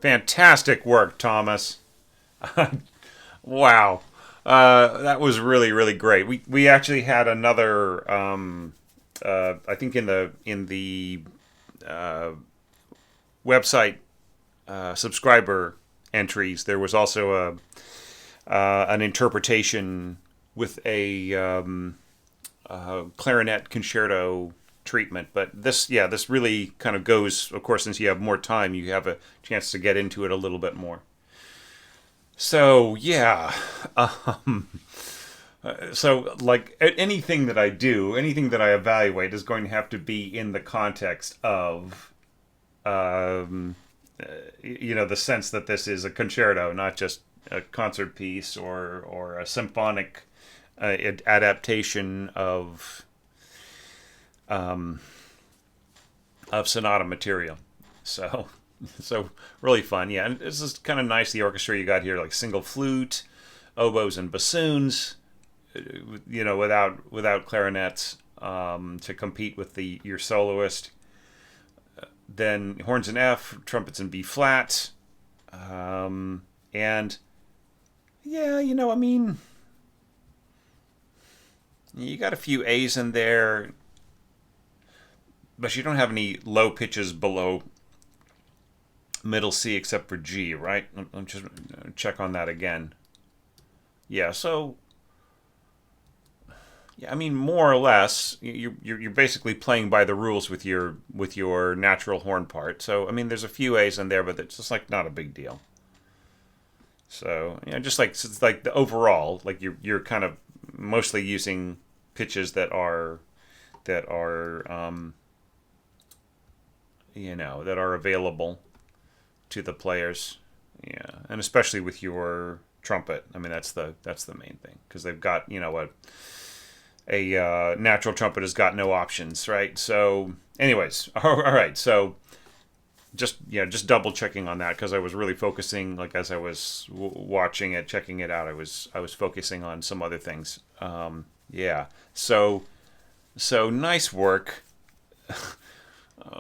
Fantastic work, Thomas. Wow. That was really, really great. We actually had another. I think in the website subscriber entries, there was also an interpretation with a clarinet concerto treatment. But this really kind of goes. Of course, since you have more time, you have a chance to get into it a little bit more. So yeah, so like anything that I do, anything that I evaluate is going to have to be in the context of, um, the sense that this is a concerto, not just a concert piece or a symphonic adaptation um, of sonata material. So so really fun, yeah. And this is kind of nice. The orchestra you got here, like single flute, oboes, and bassoons. Without clarinets to compete with the your soloist. Then horns in F, trumpets in B flat, and yeah, I mean, you got a few A's in there, but you don't have any low pitches below middle C except for G, right? I'm just check on that again. Yeah, so yeah, I mean, more or less, you're basically playing by the rules with your natural horn part. So I mean, there's a few A's in there, but it's just like not a big deal. So just like it's like the overall, like you're kind of mostly using pitches that are available to the players. Yeah, and especially with your trumpet. I mean, that's the main thing because they've got a natural trumpet has got no options, right? So, anyways, all right. So, just double checking on that because I was really focusing, like as I was watching it, checking it out. I was focusing on some other things. Yeah. So nice work.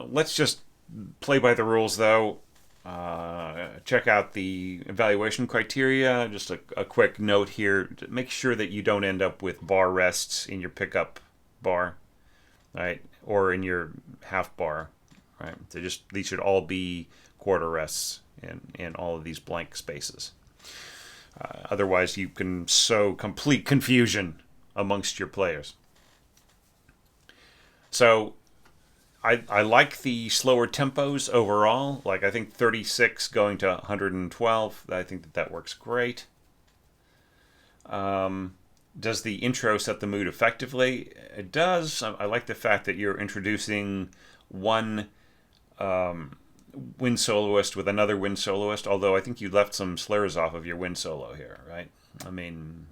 Let's just play by the rules, though. Check out the evaluation criteria. Just a quick note here. Make sure that you don't end up with bar rests in your pickup bar, right? Or in your half bar, right? These should all be quarter rests in all of these blank spaces. Otherwise, you can sow complete confusion amongst your players. So I like the slower tempos overall. Like I think 36 going to 112. I think that works great. Does the intro set the mood effectively? It does. I like the fact that you're introducing one wind soloist with another wind soloist. Although I think you left some slurs off of your wind solo here, right? I mean,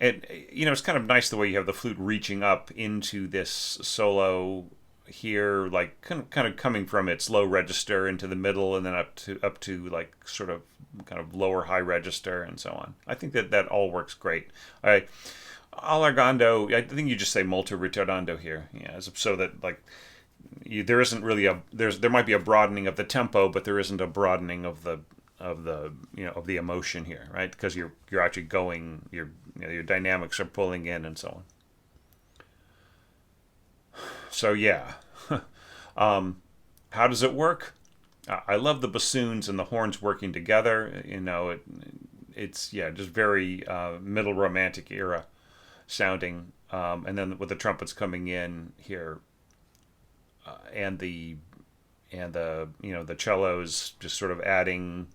it's kind of nice the way you have the flute reaching up into this solo here, like kind of coming from its low register into the middle, and then up to like sort of kind of lower high register and so on. I think that all works great. I allargando. I think you just say molto ritardando here, yeah, so that like there isn't really there might be a broadening of the tempo, but there isn't a broadening of the emotion here, right? Because you're actually going your dynamics are pulling in and so on. So yeah, how does it work? I love the bassoons and the horns working together. It's just very middle romantic era sounding, and then with the trumpets coming in here, and the cellos just sort of adding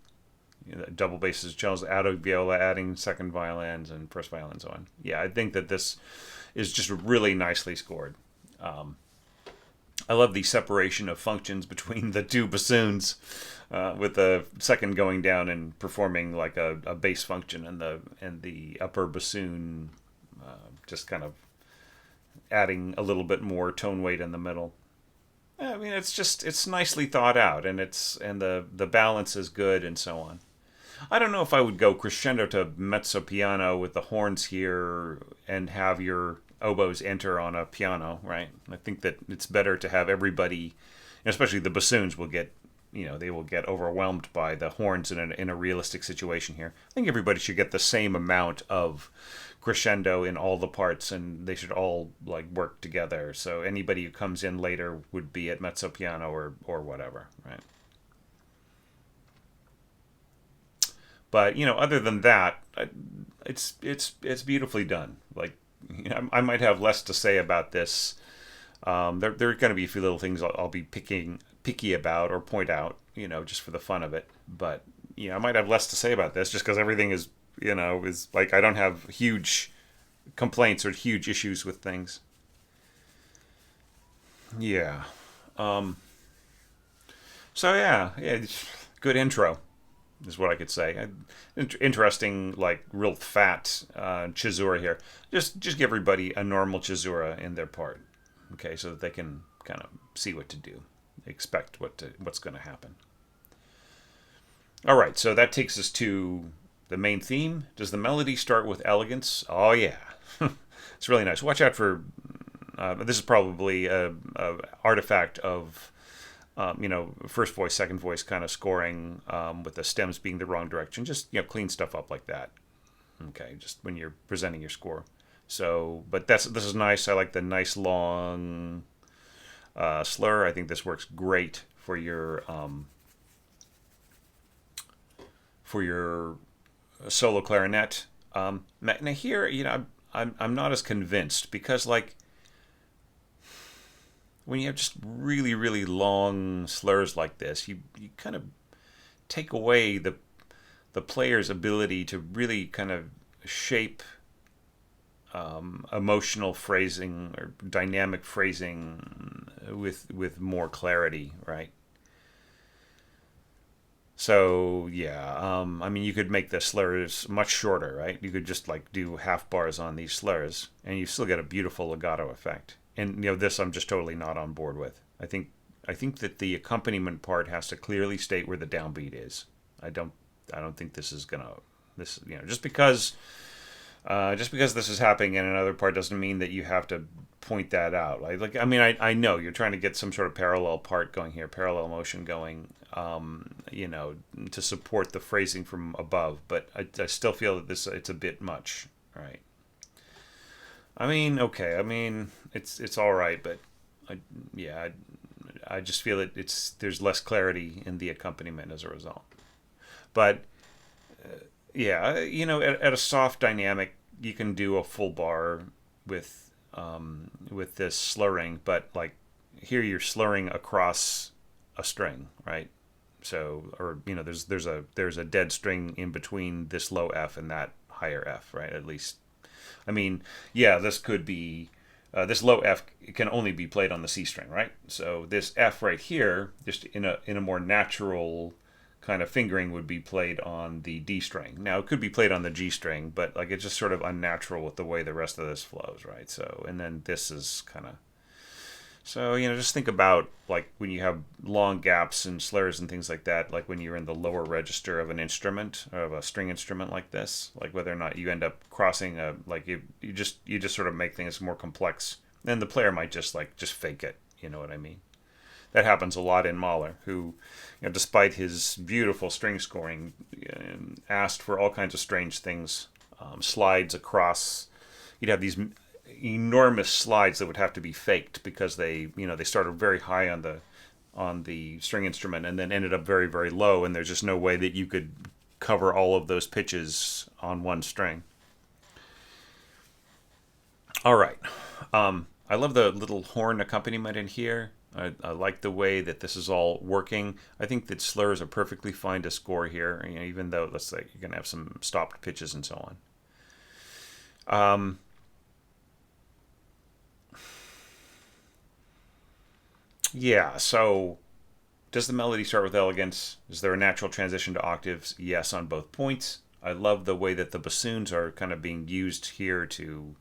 double basses, cellos, out of viola, adding second violins and first violin, and so on. Yeah, I think that this is just really nicely scored. Um, I love the separation of functions between the two bassoons, with the second going down and performing like a bass function, and the upper bassoon just kind of adding a little bit more tone weight in the middle. I mean, it's nicely thought out, and the balance is good, and so on. I don't know if I would go crescendo to mezzo piano with the horns here and have your oboes enter on a piano, right? I think that it's better to have everybody, especially the bassoons, will get they will get overwhelmed by the horns in a realistic situation here. I think everybody should get the same amount of crescendo in all the parts, and they should all like work together. So anybody who comes in later would be at mezzo piano or whatever, right? But other than that, it's beautifully done. Like, I might have less to say about this. There are going to be a few little things I'll be picky about or point out, just for the fun of it. But I might have less to say about this just because everything is like, I don't have huge complaints or huge issues with things. Yeah. Um, so yeah, good intro is what I could say. Interesting, like real fat chisura here. Just give everybody a normal chisura in their part, okay, so that they can kind of see what to do, expect what's going to happen. All right, so that takes us to the main theme. Does the melody start with elegance? Oh yeah, it's really nice. Watch out for this is probably a artifact of first voice, second voice kind of scoring with the stems being the wrong direction. Just clean stuff up like that. Okay, just when you're presenting your score. So, but this is nice. I like the nice long slur. I think this works great for your solo clarinet. Now here, I'm not as convinced because like when you have just really really long slurs like this, you kind of take away the player's ability to really kind of shape emotional phrasing or dynamic phrasing with more clarity, right? So yeah, I mean, you could make the slurs much shorter, right? You could just like do half bars on these slurs, and you still get a beautiful legato effect. And this I'm just totally not on board with. I think that the accompaniment part has to clearly state where the downbeat is. I don't I don't think this is gonna this just because this is happening in another part doesn't mean that you have to point that out. I mean, I know you're trying to get some sort of parallel part going here, parallel motion going, to support the phrasing from above. But I still feel that it's a bit much, right? I mean, okay. I mean, it's all right, but yeah, I just feel that there's less clarity in the accompaniment as a result. But yeah, at a soft dynamic, you can do a full bar with this slurring, but like here you're slurring across a string, right? So, or there's a dead string in between this low F and that higher F, right? At least, I mean, yeah, this could be. This low F can only be played on the C string, right? So this F right here, just in a more natural kind of fingering, would be played on the D string. Now it could be played on the G string, but like it's just sort of unnatural with the way the rest of this flows, right? So and then this is kind of just think about like when you have long gaps and slurs and things like that, like when you're in the lower register of an instrument, of a string instrument like this, like whether or not you end up crossing a like you just sort of make things more complex. Then the player might just fake it. You know what I mean? That happens a lot in Mahler, who, despite his beautiful string scoring, asked for all kinds of strange things, slides across. You'd have these enormous slides that would have to be faked because they started very high on the string instrument and then ended up very very low, and there's just no way that you could cover all of those pitches on one string. All right. I love the little horn accompaniment in here. I like the way that this is all working. I think that slurs are perfectly fine to score here, even though let's say you're going to have some stopped pitches and so on. Yeah, so does the melody start with elegance? Is there a natural transition to octaves? Yes, on both points. I love the way that the bassoons are kind of being used here to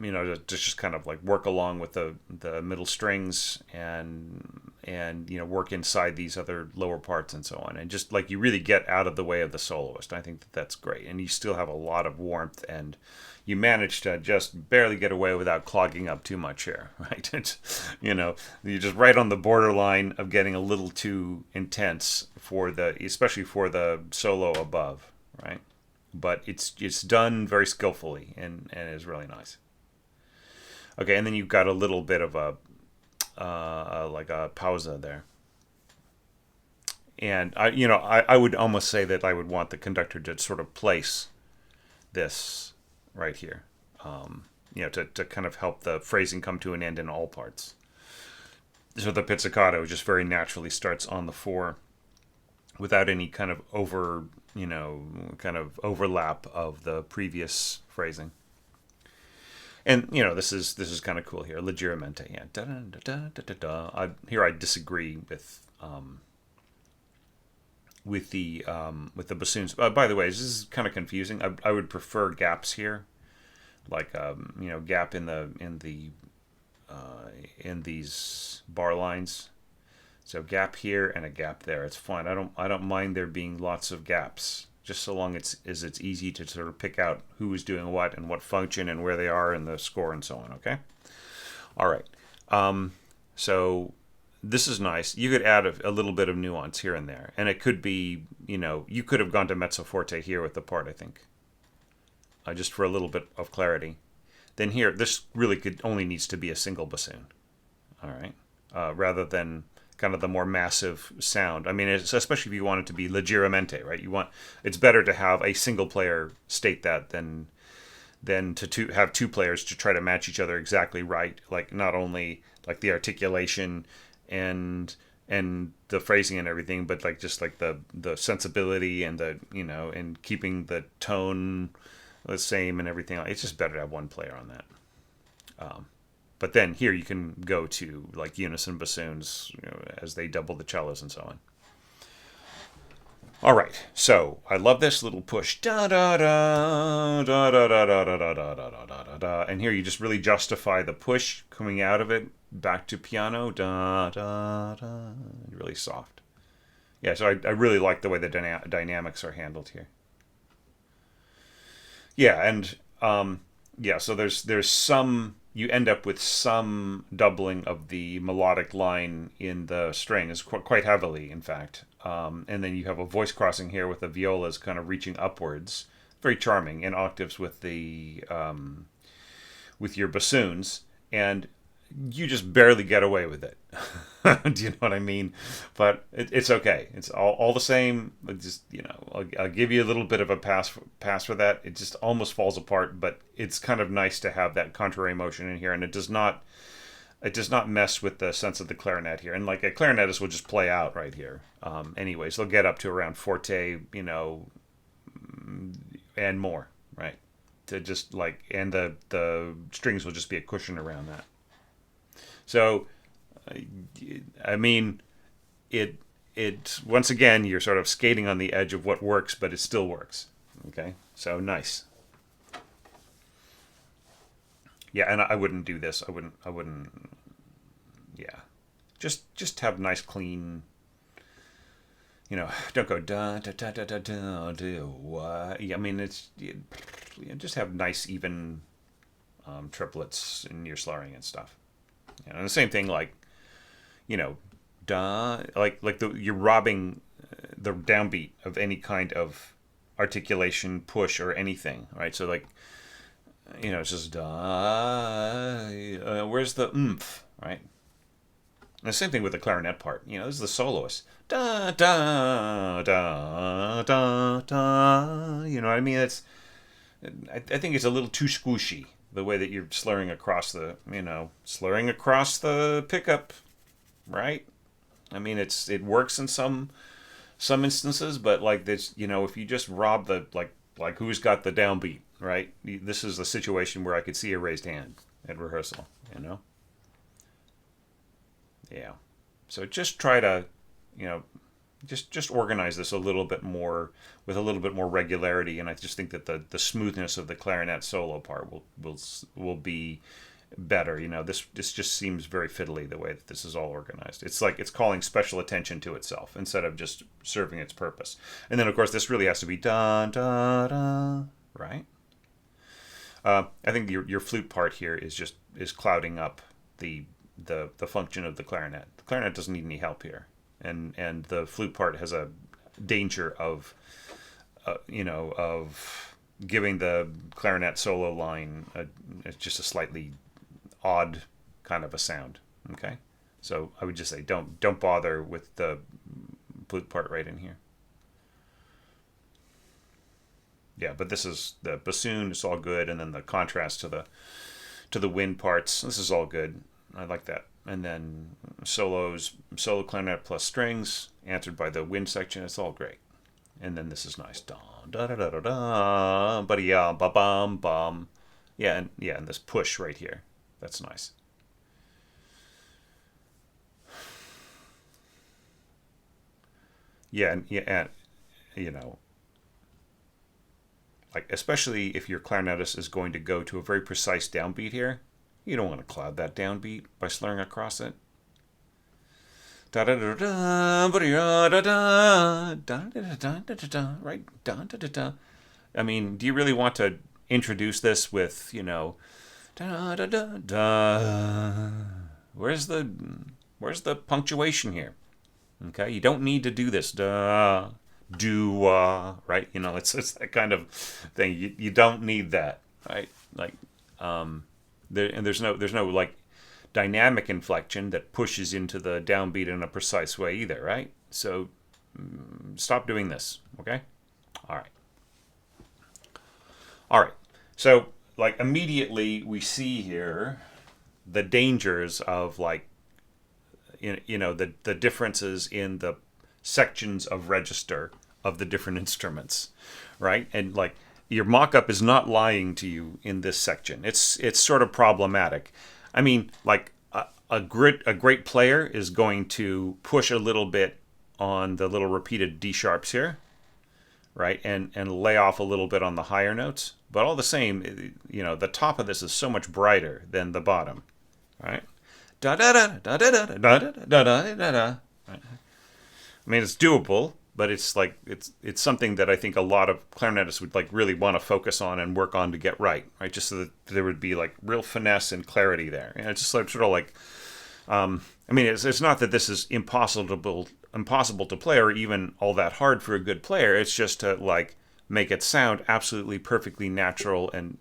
to just kind of like work along with the middle strings, and work inside these other lower parts and so on, and just like you really get out of the way of the soloist. I think that that's great, and you still have a lot of warmth, and you manage to just barely get away without clogging up too much here, right? It's, you're just right on the borderline of getting a little too intense especially for the solo above, right? But it's done very skillfully, and is really nice. Okay, and then you've got a little bit of a like a pausa there. And I would almost say that I would want the conductor to sort of place this right here, to kind of help the phrasing come to an end in all parts. So the pizzicato just very naturally starts on the 4 without any kind of kind of overlap of the previous phrasing. And this is kind of cool here. Leggermente, yeah. Da, da, da, da, da, da. Here I disagree with the bassoons. By the way, this is kind of confusing. I would prefer gaps here, like gap in these bar lines. So gap here and a gap there. It's fine. I don't mind there being lots of gaps, just so long it's easy to sort of pick out who is doing what and what function and where they are in the score and so on. Okay. All right. So this is nice. You could add a little bit of nuance here and there, and it could be you could have gone to mezzo forte here with the part, I think, just for a little bit of clarity. Then here, this really only needs to be a single bassoon. All right, rather than kind of the more massive sound. I mean, especially if you want it to be leggermente, right? It's better to have a single player state that than to have two players to try to match each other exactly right. Like not only like the articulation and the phrasing and everything, but like just like the sensibility and the and keeping the tone the same and everything. It's just better to have one player on that. But then here you can go to like unison bassoons as they double the cellos and so on. All right, so I love this little push, da da da da da da da da da da da da da, and here you just really justify the push coming out of it back to piano, da da da, really soft. Yeah, so I really like the way the dynamics are handled here. Yeah, and so there's some. You end up with some doubling of the melodic line in the strings, quite heavily, in fact. And then you have a voice crossing here with the violas kind of reaching upwards, very charming, in octaves with with your bassoons, and you just barely get away with it. Do you know what I mean? But it's okay. It's all the same. Just I'll give you a little bit of a pass for that. It just almost falls apart, but it's kind of nice to have that contrary motion in here, and it does not mess with the sense of the clarinet here. And like a clarinetist will just play out right here. Anyways, they'll get up to around forte, and more, right? To just like, and the strings will just be a cushion around that. So, I mean, it once again, you're sort of skating on the edge of what works, but it still works. Okay, so nice. Yeah, and I wouldn't do this. I wouldn't. Yeah, just have nice, clean. Don't go da da da da da da da. Yeah, I mean, just have nice, even triplets in your slurring and stuff. And the same thing, like, da, you're robbing the downbeat of any kind of articulation, push, or anything, right? So like, it's just da. Where's the oomph, right? And the same thing with the clarinet part. This is the soloist. Da da da da da. You know what I mean? I think it's a little too squishy, the way that you're slurring across the pickup, right? I mean, it works in some instances, but like this, if you just rob the like who's got the downbeat, right? This is a situation where I could see a raised hand at rehearsal, Yeah. So just try to, just organize this a little bit more with a little bit more regularity, and I just think that the smoothness of the clarinet solo part will be better. This just seems very fiddly the way that this is all organized. It's like it's calling special attention to itself instead of just serving its purpose. And then of course this really has to be da da da, right? I think your flute part here is clouding up the function of the clarinet. The clarinet doesn't need any help here, and the flute part has a danger of of giving the clarinet solo line just a slightly odd kind of a sound. Okay, so I would just say don't bother with the flute part right in here. Yeah, but this is the bassoon. It's all good, and then the contrast to the wind parts. This is all good. I like that. And then solo clarinet plus strings answered by the wind section. It's all great. And then this is nice. Da da da da da da. But yeah, ba bum bum. Yeah, and this push right here. That's nice. And like especially if your clarinetist is going to go to a very precise downbeat here, you don't want to cloud that downbeat by slurring across it. Da da da da da da da da da da da, right? Da da da da. I mean, do you really want to introduce this with da da da da? Where's the punctuation here? Okay, you don't need to do this. Da do right? It's that kind of thing. You don't need that, right? Like there's no like dynamic inflection that pushes into the downbeat in a precise way either, right? So stop doing this, okay? All right. So like immediately we see here the dangers of like the differences in the sections of register of the different instruments, right? And like your mock-up is not lying to you in this section. It's sort of problematic. I mean, like a great player is going to push a little bit on the little repeated D sharps here, right? And lay off a little bit on the higher notes. But all the same, the top of this is so much brighter than the bottom, right? Da da da da da da da da da da da da. I mean, it's doable, but it's like it's something that I think a lot of clarinetists would like really want to focus on and work on to get right? Just so that there would be like real finesse and clarity there. And it's just like sort of like, I mean, it's not that this is impossible to play or even all that hard for a good player. It's just to like make it sound absolutely perfectly natural and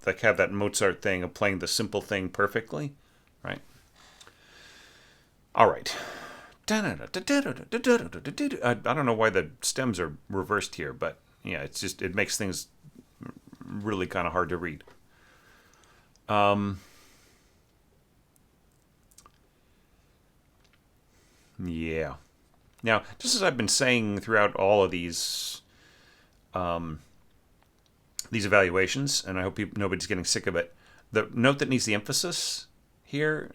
like have that Mozart thing of playing the simple thing perfectly, right? All right. I don't know why the stems are reversed here, but yeah, it makes things really kind of hard to read. Yeah. Now, just as I've been saying throughout all of these evaluations, and I hope nobody's getting sick of it, the note that needs the emphasis here,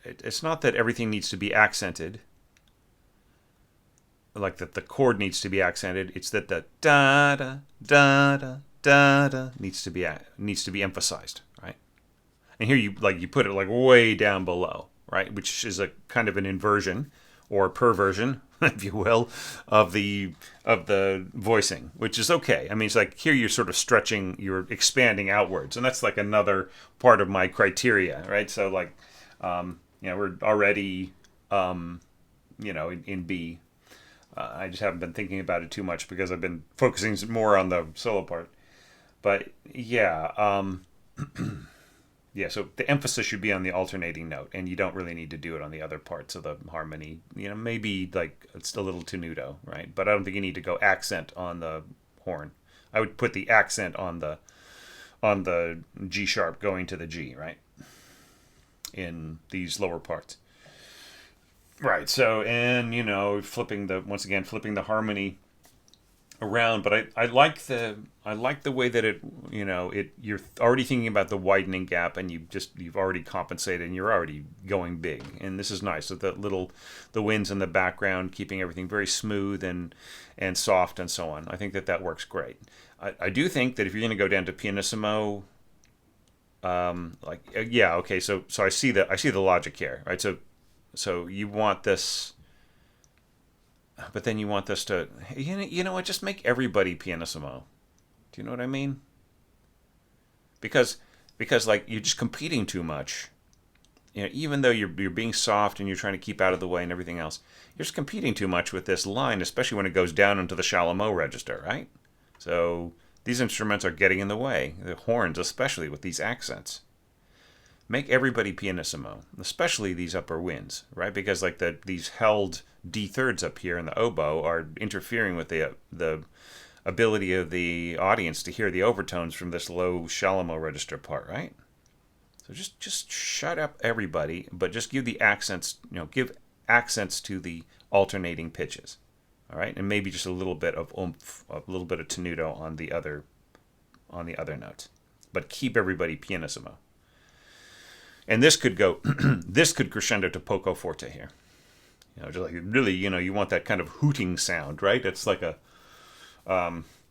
it's not that everything needs to be accented, like that the chord needs to be accented. It's that the da da da da da da needs to be emphasized, right? And here you put it like way down below, right? Which is a kind of an inversion or perversion, if you will, of the voicing, which is okay. I mean, it's like here you're sort of stretching, you're expanding outwards, and that's like another part of my criteria, right? So like, we're already, in B. I just haven't been thinking about it too much because I've been focusing more on the solo part. But yeah, yeah. So the emphasis should be on the alternating note, and you don't really need to do it on the other parts of the harmony. Maybe like it's a little tenuto, right? But I don't think you need to go accent on the horn. I would put the accent on the G sharp going to the G, right? In these lower parts. Right. So, and flipping the harmony around, but I like the way that you're already thinking about the widening gap, and you've already compensated, and you're already going big, and this is nice. So the winds in the background, keeping everything very smooth and soft and so on. I think that works great. I do think that if you're going to go down to pianissimo, Yeah, okay, so I see the logic here, right? So you want this, but then you want this to, you know what? Just make everybody pianissimo. Do you know what I mean? Because like you're just competing too much. Even though you're being soft and you're trying to keep out of the way and everything else, you're just competing too much with this line, especially when it goes down into the shallow mo register, right? So these instruments are getting in the way. The horns, especially with these accents. Make everybody pianissimo, especially these upper winds, right? Because like these held D thirds up here in the oboe are interfering with the ability of the audience to hear the overtones from this low shallow mo register part, right? So just shut up everybody, but just give the accents, give accents to the alternating pitches. All right? And maybe just a little bit of oomph, a little bit of tenuto on the other notes. But keep everybody pianissimo. And this could go this could crescendo to poco forte here. Just like really, you want that kind of hooting sound, right? It's like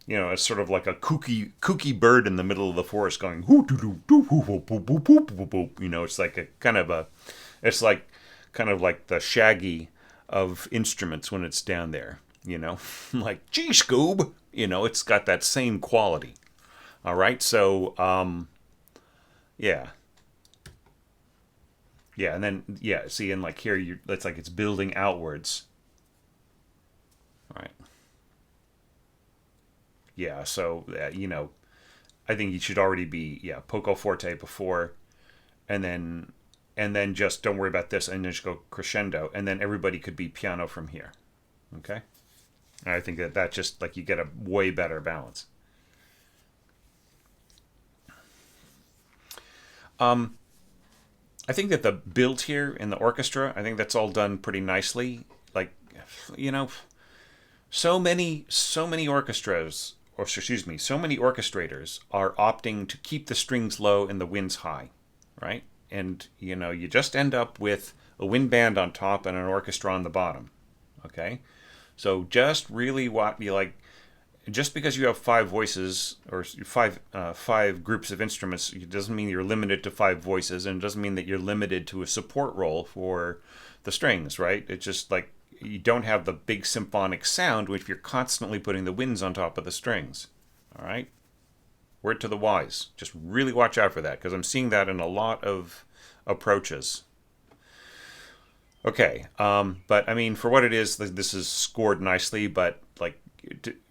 it's sort of like a kooky bird in the middle of the forest going hoo doo doo doo hoo hoo boop boop boop boop boop. It's like it's like kind of like the Shaggy of instruments when it's down there. Like gee Scoob. It's got that same quality. All right, so yeah, and then see, and like here it's like it's building outwards. All right. Yeah, so I think you should already be poco forte before, and then just don't worry about this, and then just go crescendo, and then everybody could be piano from here. Okay, and I think that just like you get a way better balance. I think that the build here in the orchestra, I think that's all done pretty nicely. Like, you know, so many orchestras, or excuse me, so many orchestrators are opting to keep the strings low and the winds high, right? And you just end up with a wind band on top and an orchestra on the bottom. Okay, so just really what you like. Just because you have five voices or five groups of instruments, it doesn't mean you're limited to five voices, and it doesn't mean that you're limited to a support role for the strings, right? It's just like you don't have the big symphonic sound if you're constantly putting the winds on top of the strings. All right? Word to the wise. Just really watch out for that, because I'm seeing that in a lot of approaches. Okay, but I mean, for what it is, this is scored nicely, but like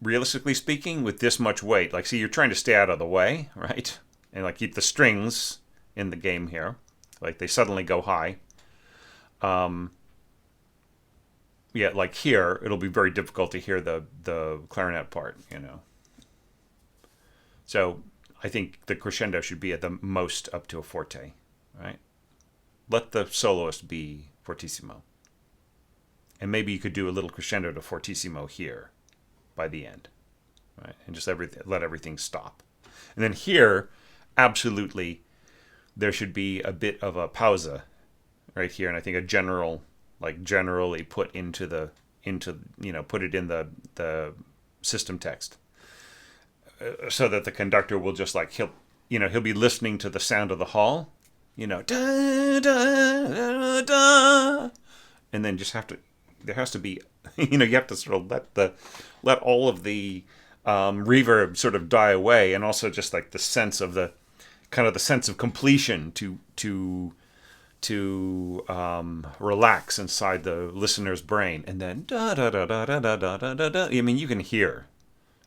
realistically speaking, with this much weight, like, see, you're trying to stay out of the way, right? And like keep the strings in the game here. Like they suddenly go high. Um, yeah, like here, it'll be very difficult to hear the clarinet part. So I think the crescendo should be at the most up to a forte, right? Let the soloist be fortissimo. And maybe you could do a little crescendo to fortissimo here by the end, right? And just let everything stop. And then here, absolutely, there should be a bit of a pausa right here, and I think generally put put it in the system text, so that the conductor will just like he'll be listening to the sound of the hall, da da da da, and then there has to be you have to sort of let all of the reverb sort of die away, and also just like the sense of the sense of completion to relax inside the listener's brain, and then da da da da da da da da da. I mean, you can hear,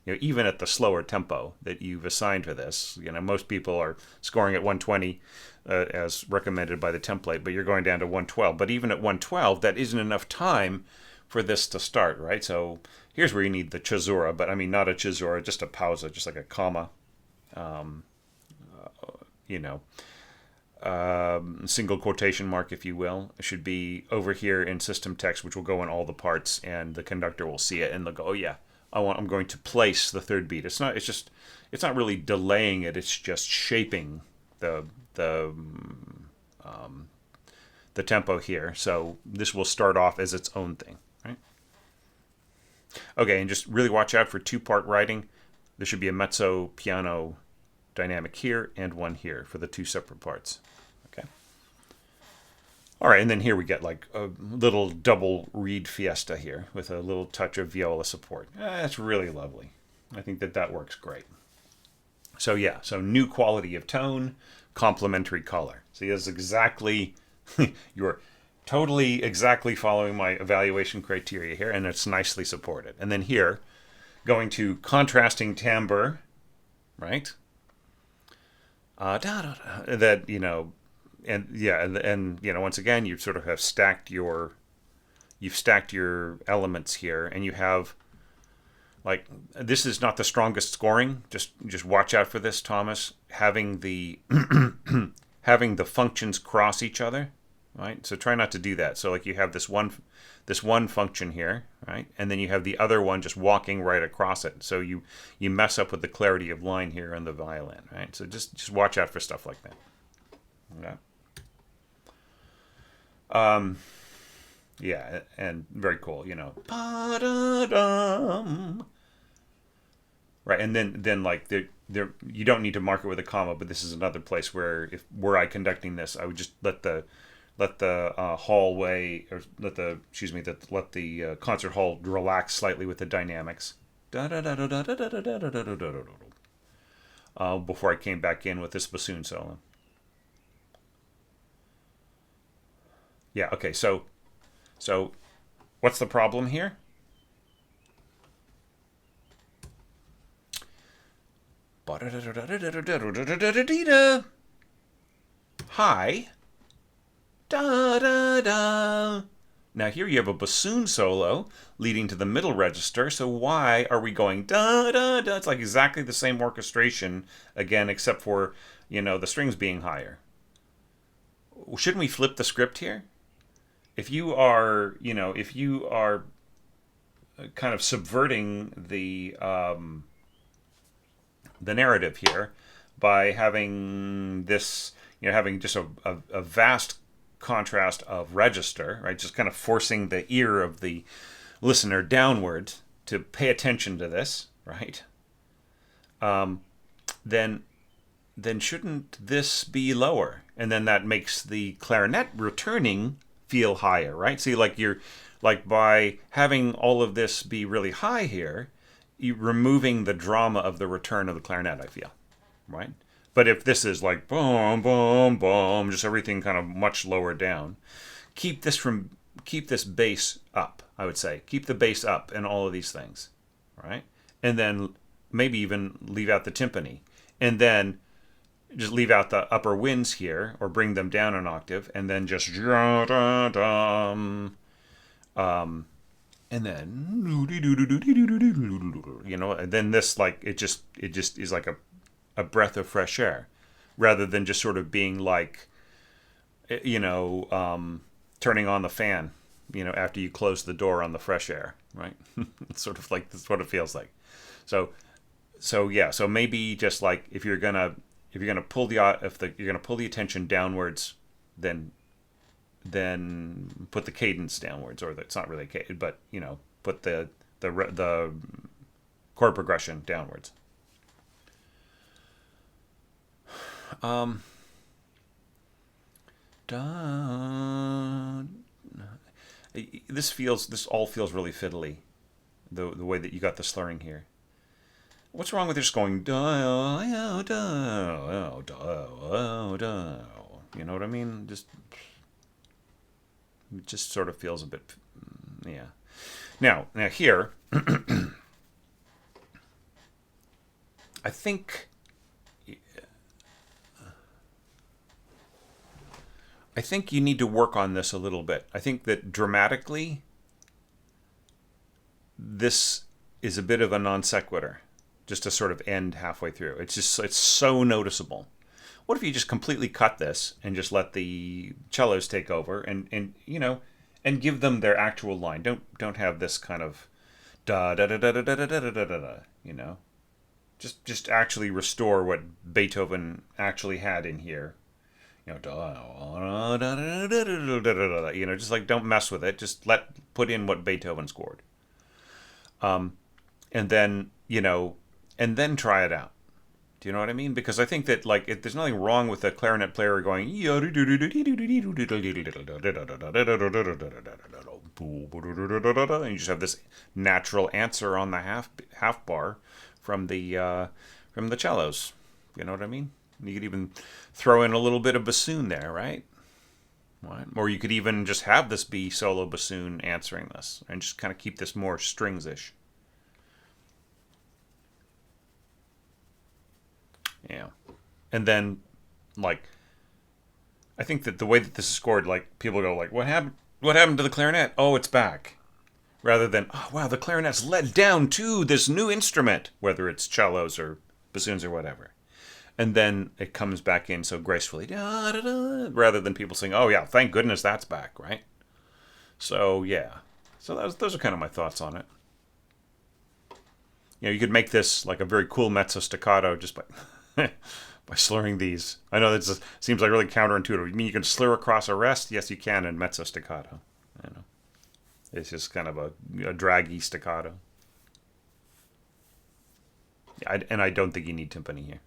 even at the slower tempo that you've assigned for this. Most people are scoring at 120 as recommended by the template, but you're going down to 112. But even at 112, that isn't enough time for this to start, right? So here's where you need the cesura, but I mean not a cesura, just a pausa, just like a comma, you know, single quotation mark, if you will. It should be over here in system text, which will go in all the parts, and the conductor will see it and they'll go, oh yeah, I'm going to place the third beat. It's not really delaying it. It's just shaping the tempo here. So this will start off as its own thing, right? Okay, and just really watch out for two-part writing. There should be a mezzo piano dynamic here and one here for the two separate parts. Okay. All right, and then here we get like a little double reed fiesta here with a little touch of viola support. That's really lovely. I think that works great. So yeah, so new quality of tone, complementary color. See, that's exactly, you're totally exactly following my evaluation criteria here, and it's nicely supported. And then here, going to contrasting timbre, right? That, you know, and yeah, and you know, once again, you sort of have you've stacked your elements here, and you have, like, this is not the strongest scoring. Just watch out for this, Thomas. Having the having the functions cross each other, right? So try not to do that. So like you have this one function here, right? And then you have the other one just walking right across it. So you mess up with the clarity of line here on the violin, right? So just watch out for stuff like that. Okay. Yeah, and very cool, you know. Right, and then like there you don't need to mark it with a comma, but this is another place where if were I conducting this, I would just let the hallway, or let the concert hall relax slightly with the dynamics. Before I came back in with this bassoon solo. Yeah, okay, so what's the problem here? High. Da da da. Now here you have a bassoon solo leading to the middle register, so why are we going da da da? It's like exactly the same orchestration again, except for, you know, the strings being higher. Shouldn't we flip the script here? If you are kind of subverting the narrative here by having this, you know, having just a vast contrast of register, right? Just kind of forcing the ear of the listener downward to pay attention to this, right? Then shouldn't this be lower? And then that makes the clarinet returning feel higher, right? See, like you're like by having all of this be really high here, you removing the drama of the return of the clarinet, I feel, right? But if this is like boom, boom, boom, just everything kind of much lower down, keep this bass up, I would say. Keep the bass up in all of these things, right? And then maybe even leave out the timpani. And then just leave out the upper winds here, or bring them down an octave, and then just and then, you know, and then this, like, it just is like a breath of fresh air, rather than just sort of being like, you know, turning on the fan, you know, after you close the door on the fresh air, right? It's sort of like, that's what it feels like. So yeah, so maybe just like if you're gonna pull the attention downwards, then put the cadence downwards, or it's not really cadence, but, you know, put the chord progression downwards. This all feels really fiddly, the way that you got the slurring here. What's wrong with just going da da da da? You know what I mean? It just sort of feels a bit, yeah. Now here, I think you need to work on this a little bit. I think that dramatically, this is a bit of a non sequitur, just to sort of end halfway through. It's so noticeable. What if you just completely cut this and just let the cellos take over, and you know, and give them their actual line. Don't have this kind of da da da da da da da da da da. You know, just actually restore what Beethoven actually had in here. You know, da da da da da da da. You know, just like don't mess with it. Just put in what Beethoven scored. And then, you know, and then try it out. Do you know what I mean? Because I think that like there's nothing wrong with a clarinet player going and you just have this natural answer on the half bar from the cellos. You know what I mean? You could even throw in a little bit of bassoon there, right? Right. Or you could even just have this be solo bassoon answering this and just kind of keep this more strings-ish. Yeah. And then, like, I think that the way that this is scored, like, people go, like, what happened? What happened to the clarinet? Oh, it's back. Rather than, oh, wow, the clarinet's led down to this new instrument, whether it's cellos or bassoons or whatever. And then it comes back in so gracefully, da, da, da, rather than people saying, "Oh yeah, thank goodness that's back," right? So yeah, so those are kind of my thoughts on it. You could make this like a very cool mezzo staccato just by by slurring these. I know that seems like really counterintuitive. You mean you can slur across a rest? Yes, you can in mezzo staccato. You know, it's just kind of a draggy staccato. And I don't think you need timpani here.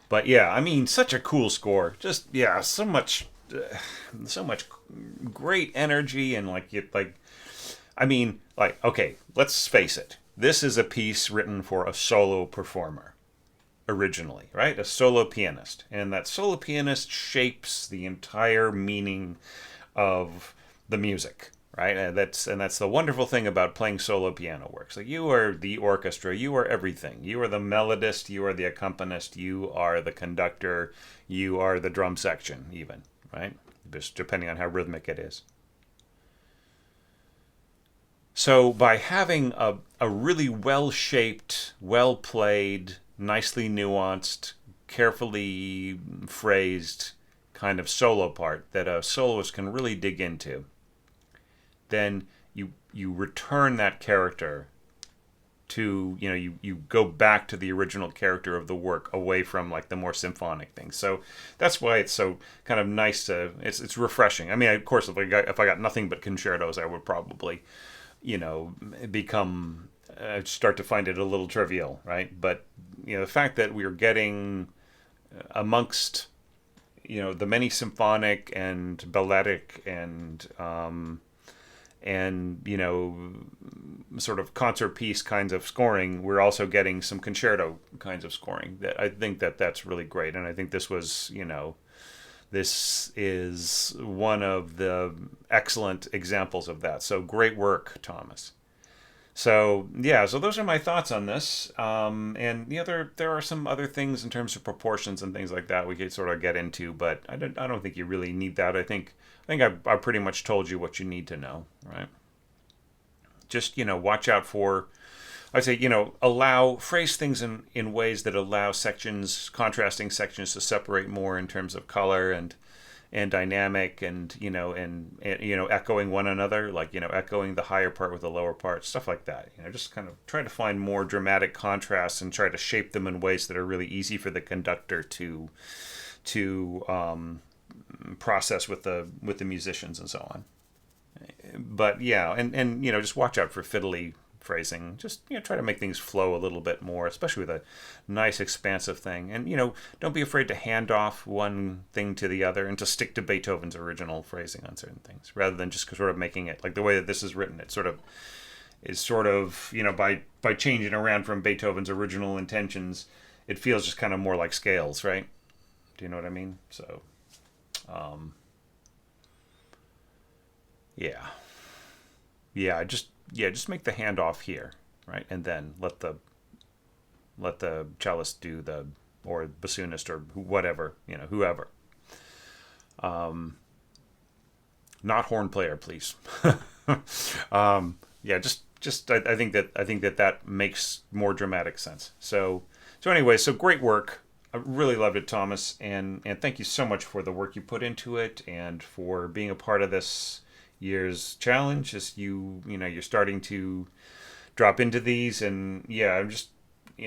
But yeah, I mean, such a cool score. Just yeah, so much great energy and I mean, like okay, let's face it. This is a piece written for a solo performer originally, right? A solo pianist, and that solo pianist shapes the entire meaning of the music, right? And that's the wonderful thing about playing solo piano works. Like you are the orchestra, you are everything. You are the melodist, you are the accompanist, you are the conductor, you are the drum section, even, right? Just depending on how rhythmic it is. So by having a really well shaped, well played, nicely nuanced, carefully phrased kind of solo part that a soloist can really dig into, then you return that character to you go back to the original character of the work away from like the more symphonic things. So that's why it's so kind of nice to it's refreshing. I mean, of course, if I got nothing but concertos, I would probably become start to find it a little trivial, right? But the fact that we're getting amongst the many symphonic and balletic and sort of concert piece kinds of scoring, we're also getting some concerto kinds of scoring. That I think that's really great, and I think this is one of the excellent examples of that. So great work, Thomas. So yeah, so those are my thoughts on this. And there are some other things in terms of proportions and things like that we could sort of get into, but I don't think you really need that. I pretty much told you what you need to know, right? Just watch out for. I'd say allow phrase things in ways that allow contrasting sections to separate more in terms of color and dynamic and echoing one another, like echoing the higher part with the lower part, stuff like that. Just kind of try to find more dramatic contrasts and try to shape them in ways that are really easy for the conductor to process with the musicians and so on. But yeah, and just watch out for fiddly phrasing. Just try to make things flow a little bit more, especially with a nice expansive thing. And don't be afraid to hand off one thing to the other and to stick to Beethoven's original phrasing on certain things, rather than just sort of making it like the way that this is written. It sort of by changing around from Beethoven's original intentions, it feels just kind of more like scales, right? Do you know what I mean? So, yeah. Just make the handoff here, right, and then let the cellist do or bassoonist or whatever, whoever. Not horn player, please. Yeah, just I think that makes more dramatic sense. So anyway, so great work. I really loved it, Thomas, and thank you so much for the work you put into it and for being a part of this year's challenge. As you're starting to drop into these, and yeah,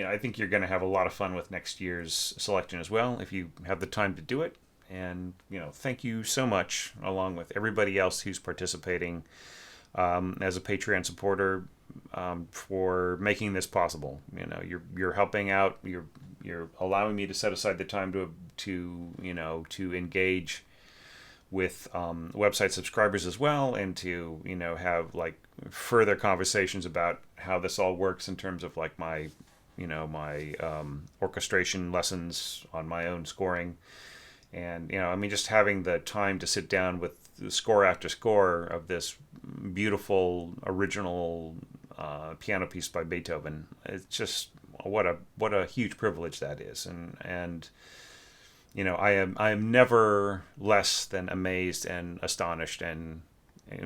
I think you're going to have a lot of fun with next year's selection as well if you have the time to do it. And thank you so much, along with everybody else who's participating as a Patreon supporter. for making this possible. You know, you're helping out. You're allowing me to set aside the time to engage with website subscribers as well, and to have like further conversations about how this all works in terms of like my orchestration lessons on my own scoring. And I mean, just having the time to sit down with score after score of this beautiful original piano piece by Beethoven. It's just what a huge privilege that is. And I am never less than amazed and astonished and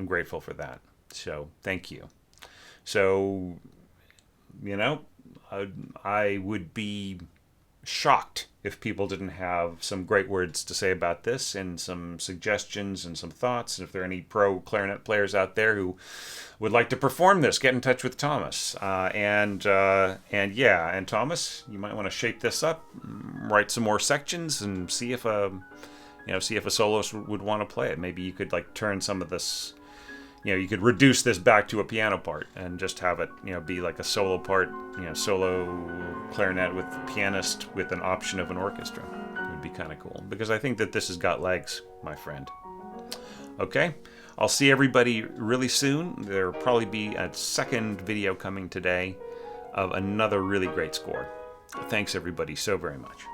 grateful for that. So thank you. So I would be shocked if people didn't have some great words to say about this, and some suggestions and some thoughts. And if there are any pro clarinet players out there who would like to perform this, get in touch with Thomas. And Thomas, you might want to shape this up, write some more sections, and see if a soloist would want to play it. Maybe you could like turn some of this. You could reduce this back to a piano part and just have it, be like a solo part, solo clarinet with pianist with an option of an orchestra. It would be kind of cool, because I think that this has got legs, my friend. Okay, I'll see everybody really soon. There'll probably be a second video coming today of another really great score. Thanks everybody so very much.